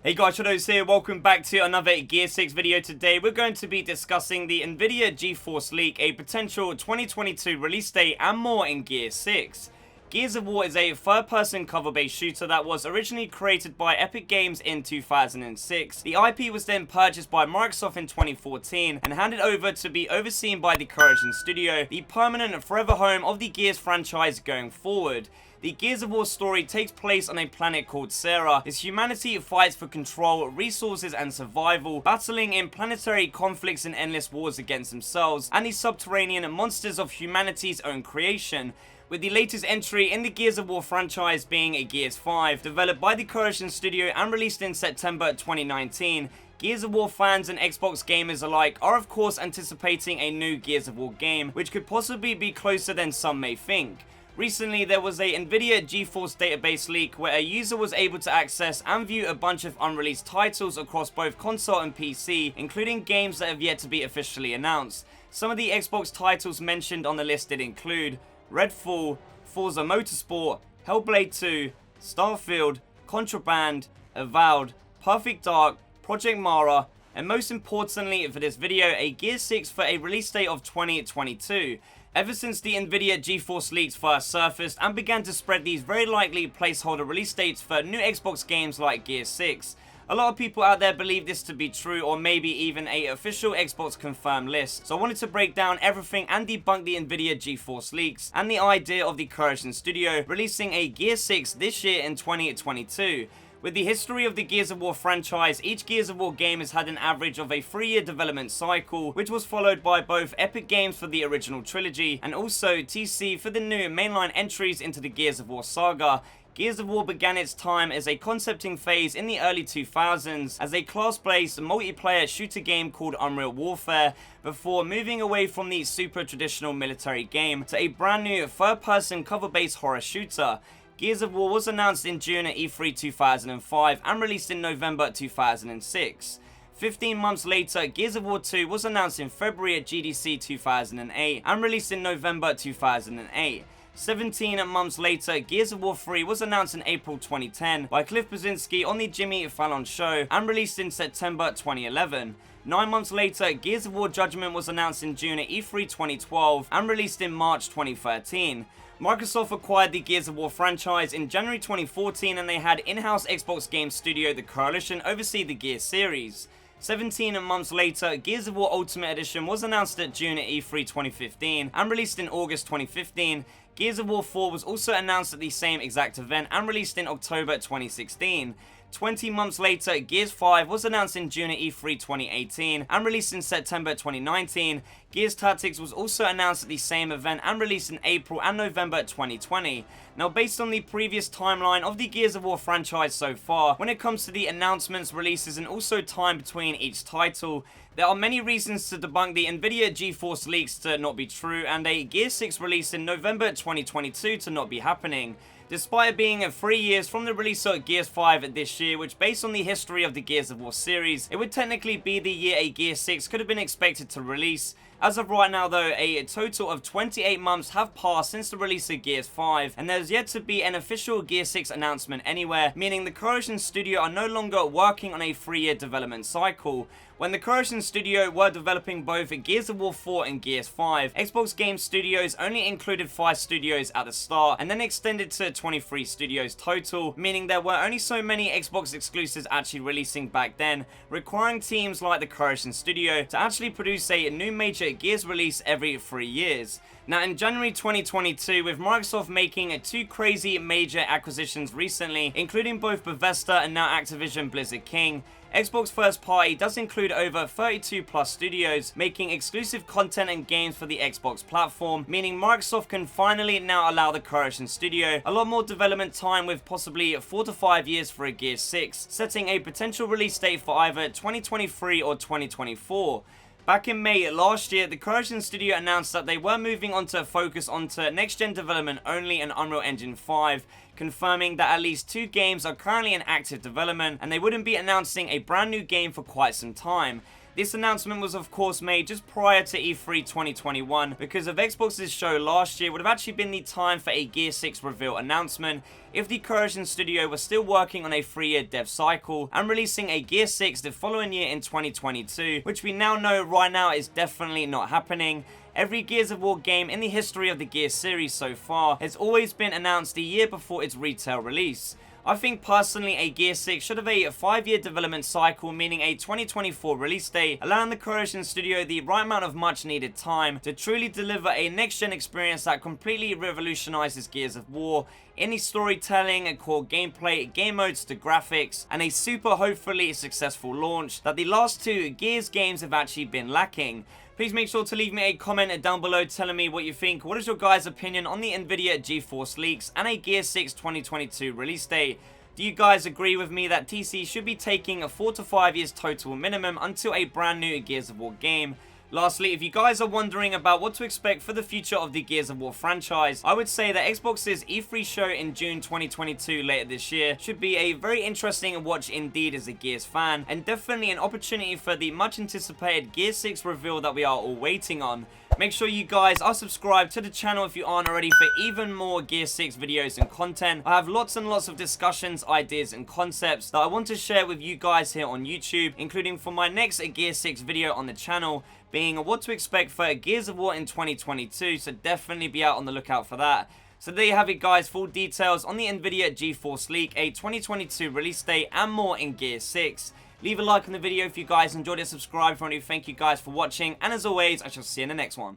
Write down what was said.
Hey guys, Shadowz here, welcome back to another Gear 6 video. Today we're going to be discussing the NVIDIA GeForce leak, a potential 2022 release date and more in Gear 6. Gears of War is a third-person cover-based shooter that was originally created by Epic Games in 2006. The IP was then purchased by Microsoft in 2014 and handed over to be overseen by the Coalition Studio, the permanent forever home of the Gears franchise going forward. The Gears of War story takes place on a planet called Sarah, as humanity fights for control, resources and survival, battling in planetary conflicts and endless wars against themselves and the subterranean monsters of humanity's own creation, with the latest entry in the Gears of War franchise being a Gears 5, developed by the Coalition Studio and released in September 2019. Gears of War fans and Xbox gamers alike are of course anticipating a new Gears of War game, which could possibly be closer than some may think. Recently, there was a NVIDIA GeForce database leak where a user was able to access and view a bunch of unreleased titles across both console and PC, including games that have yet to be officially announced. Some of the Xbox titles mentioned on the list did include Redfall, Forza Motorsport, Hellblade 2, Starfield, Contraband, Avowed, Perfect Dark, Project Mara, and most importantly for this video, a Gear 6 for a release date of 2022. Ever since the NVIDIA GeForce leaks first surfaced and began to spread these very likely placeholder release dates for new Xbox games like Gear 6, a lot of people out there believe this to be true, or maybe even a official Xbox confirmed list. So I wanted to break down everything and debunk the NVIDIA GeForce leaks and the idea of the Coalition Studio releasing a Gear 6 this year in 2022. With the history of the Gears of War franchise, each Gears of War game has had an average of a 3-year development cycle, which was followed by both Epic Games for the original trilogy and also TC for the new mainline entries into the Gears of War saga. Gears of War began its time as a concepting phase in the early 2000s as a class-based multiplayer shooter game called Unreal Warfare, before moving away from the super traditional military game to a brand new third-person cover-based horror shooter. Gears of War was announced in June at E3 2005 and released in November 2006. 15 months later, Gears of War 2 was announced in February at GDC 2008 and released in November 2008. 17 months later, Gears of War 3 was announced in April 2010 by Cliff Bleszinski on the Jimmy Fallon Show and released in September 2011. 9 months later, Gears of War Judgment was announced in June at E3 2012 and released in March 2013. Microsoft acquired the Gears of War franchise in January 2014 and they had in-house Xbox game studio The Coalition oversee the Gears series. 17 months later, Gears of War Ultimate Edition was announced at June at E3 2015 and released in August 2015. Gears of War 4 was also announced at the same exact event and released in October 2016. 20 months later, Gears 5 was announced in June at E3 2018 and released in September 2019. Gears Tactics was also announced at the same event and released in April and November 2020. Now, based on the previous timeline of the Gears of War franchise so far, when it comes to the announcements, releases and also time between each title, there are many reasons to debunk the NVIDIA GeForce leaks to not be true and a Gear 6 release in November 2022 to not be happening. Despite it being 3 years from the release of Gears 5 this year, which based on the history of the Gears of War series, it would technically be the year a Gear 6 could have been expected to release. As of right now though, a total of 28 months have passed since the release of Gears 5, and there's yet to be an official Gear 6 announcement anywhere, meaning the Coalition Studio are no longer working on a 3-year development cycle. When the Coalition Studio were developing both Gears of War 4 and Gears 5, Xbox Game Studios only included 5 studios at the start and then extended to 23 studios total, meaning there were only so many Xbox exclusives actually releasing back then, requiring teams like the Coalition Studio to actually produce a new major Gears release every 3 years. Now, in January 2022, with Microsoft making 2 crazy major acquisitions recently, including both Bethesda and now Activision Blizzard King, Xbox first party does include over 32 plus studios making exclusive content and games for the Xbox platform, meaning Microsoft can finally now allow the Coalition Studio a lot more development time, with possibly 4 to 5 years for a Gear 6, setting a potential release date for either 2023 or 2024. Back in May last year, the Coalition Studio announced that they were moving on to focus onto next-gen development only in Unreal Engine 5, confirming that at least 2 games are currently in active development and they wouldn't be announcing a brand new game for quite some time. This announcement was of course made just prior to E3 2021 because of Xbox's show last year would have actually been the time for a Gear 6 reveal announcement if the Croatian studio was still working on a 3-year dev cycle and releasing a Gear 6 the following year in 2022, which we now know right now is definitely not happening. Every Gears of War game in the history of the Gears series so far has always been announced a year before its retail release. I think personally a Gear 6 should have a 5-year development cycle, meaning a 2024 release date, allowing the Croatian studio the right amount of much needed time to truly deliver a next-gen experience that completely revolutionizes Gears of War in the storytelling and core gameplay, game modes to graphics, and a super hopefully successful launch that the last two Gears games have actually been lacking. Please make sure to leave me a comment down below telling me what you think. What is your guys' opinion on the NVIDIA GeForce leaks and a Gear 6 2022 release date? Do you guys agree with me that TC should be taking 4 to 5 years total minimum until a brand new Gears of War game? Lastly, if you guys are wondering about what to expect for the future of the Gears of War franchise, I would say that Xbox's E3 show in June 2022 later this year should be a very interesting watch indeed as a Gears fan, and definitely an opportunity for the much anticipated Gear 6 reveal that we are all waiting on. Make sure you guys are subscribed to the channel if you aren't already for even more Gear 6 videos and content. I have lots and lots of discussions, ideas and concepts that I want to share with you guys here on YouTube, including for my next Gear 6 video on the channel, being what to expect for Gears of War in 2022, so definitely be out on the lookout for that. So there you have it guys, full details on the NVIDIA GeForce leak, a 2022 release date and more in Gear 6. Leave a like on the video if you guys enjoyed it, subscribe for any. Thank you guys for watching, and as always, I shall see you in the next one.